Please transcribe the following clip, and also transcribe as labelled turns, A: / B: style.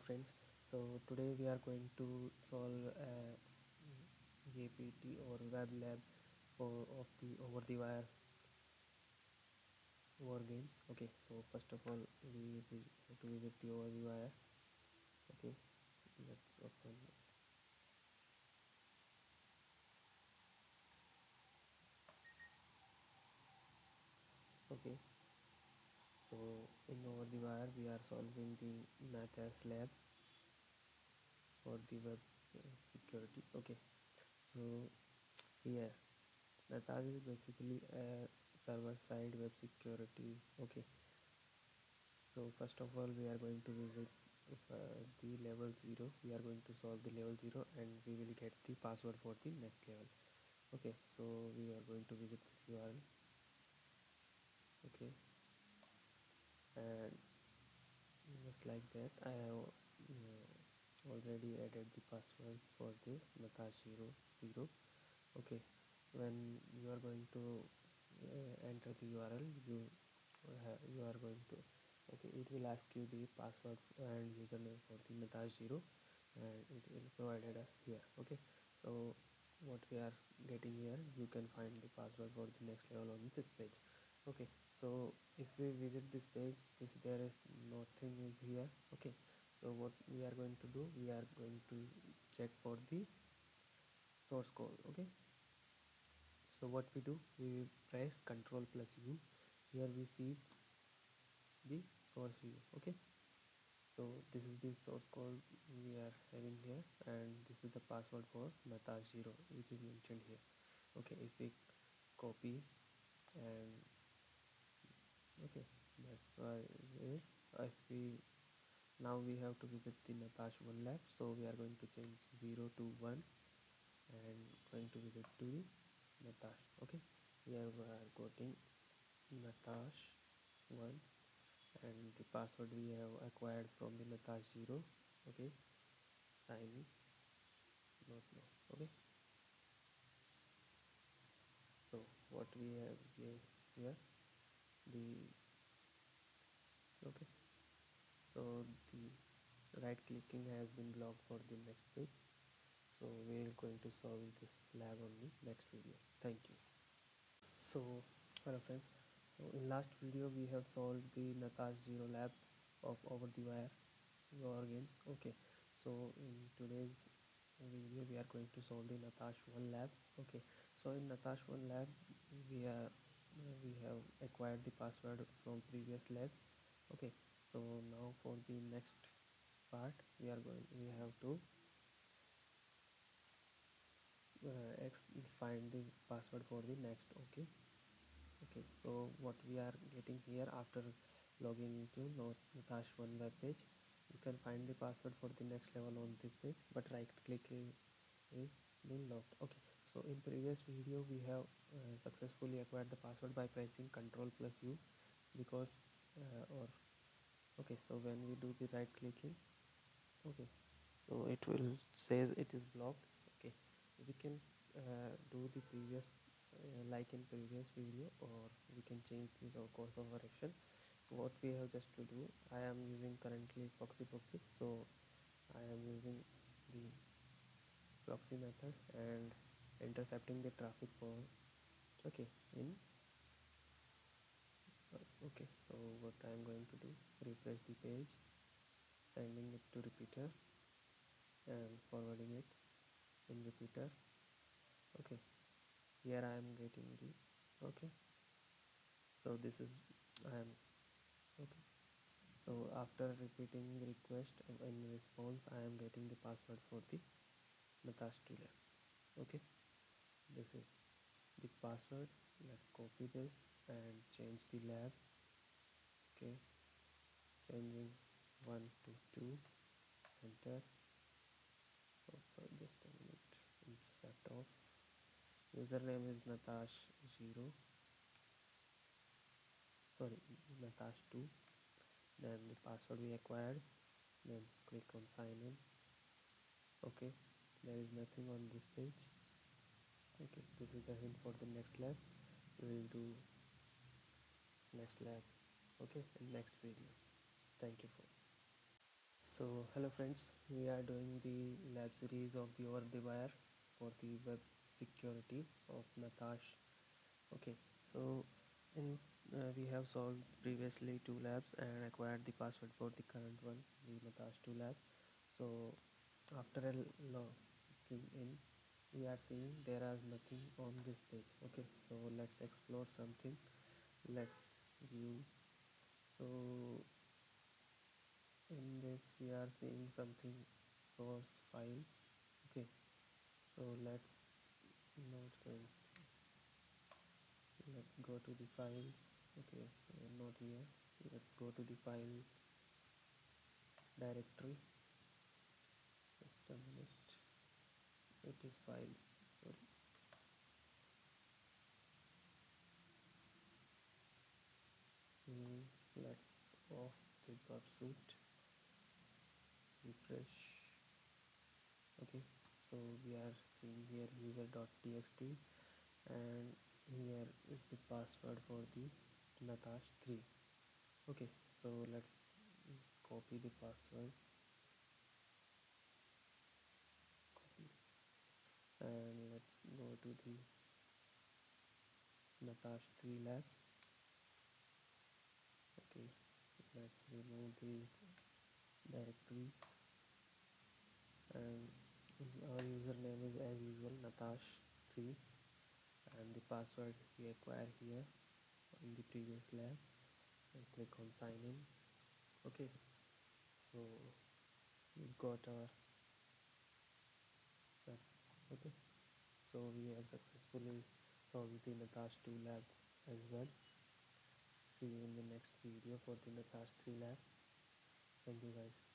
A: friends. So today we are going to solve a GPT or web lab of the over the wire war games. Okay, so first of all we have to visit the over the wire. Okay, let's open. Okay, so in over the wire we are solving the Natas lab for the web security. Okay, so here Natas is basically a server-side web security. Okay, so first of all we are going to visit the level 0. We are going to solve the level 0 and we will get the password for the next level. Okay, so we are going to visit this URL. Okay, and just like that I have already added the password for the Natas 0. Okay, when you are going to enter the URL, you are going to, okay, it will ask you the password and username for the Natas 0 and it will provided here. Okay, so what we are getting here, you can find the password for the next level on this page. Okay, so if we visit this page, if there is nothing is here. Okay, so what we are going to do, we are going to check for the source code. Okay, so what we do, we press Ctrl plus U. Here we see the source view. Okay, so this is the source code we are having here and this is the password for Natas 0 which is mentioned here. Okay, if we copy and okay, that's why if we now we have to visit the Natas 1 lab, so we are going to change 0 to 1 and going to visit to the Natas. Okay, here we are getting Natas 1 and the password we have acquired from the Natas 0. Okay, sign in, not no. Okay, so what we have here the okay, so the right clicking has been blocked for the next page, so we are going to solve this lab on the next video. Thank you. So hello friends, so in last video we have solved the Natas 0 lab of over the wire war games. Okay, so in today's video we are going to solve the Natas 1 lab. Okay, so in Natas 1 lab we have acquired the password from previous lab. Okay, so now for the next part we have to find the password for the next. Okay, okay, so what we are getting here after logging into Natas 1 web page, you can find the password for the next level on this page, but right click is being locked. Okay, so in previous video we have successfully acquired the password by pressing Ctrl plus U because or okay, so when we do the right clicking, okay, so it will says it is blocked. Okay, we can do the previous like in previous video, or we can change this or course of action. What we have just to do, I am using currently proxy, so I am using the proxy method and intercepting the traffic for okay in okay, so what I am going to do, refresh the page, sending it to repeater and forwarding it in repeater. Okay, here I am getting the okay, so this is I am okay, so after repeating the request in response I am getting the password for the Natas 2 lab. Okay, this is the password. Let's copy this and change the lab. Okay, changing 1 to 2, enter. Oh, just a minute, set off. Username is Natas 0, sorry, Natas 2. Then the password we acquired, then click on sign in. Okay, there is nothing on this page. Okay, this is the hint for the next lab. We will do next lab, okay, in next video. Thank you for So hello friends, we are doing the lab series of the OverTheWire for the web security of Natas. Okay, so in we have solved previously two labs and acquired the password for the current one, the Natas 2 lab. So after a logging in, we are seeing there is nothing on this page. Okay, so let's explore something. Let's view. So in this we are seeing something source file. Okay, so not let's go to the file. Okay, not here. Let's go to the file directory. Just a minute. It is files. Sorry. Let's off the pursuit. Refresh. Okay, so we are seeing here user.txt and here is the password for the Natas 3. Okay, so let's copy the password, copy, and let's go to the Natas 3 lab. Okay, let's remove the directory and our username is as usual Natas 3 and the password we acquire here in the previous lab and click on sign in. Okay, so we've got our okay, so we have successfully solved the Natas 2 lab as well. See you in the next video for the Natas 3 lab. Thank you guys.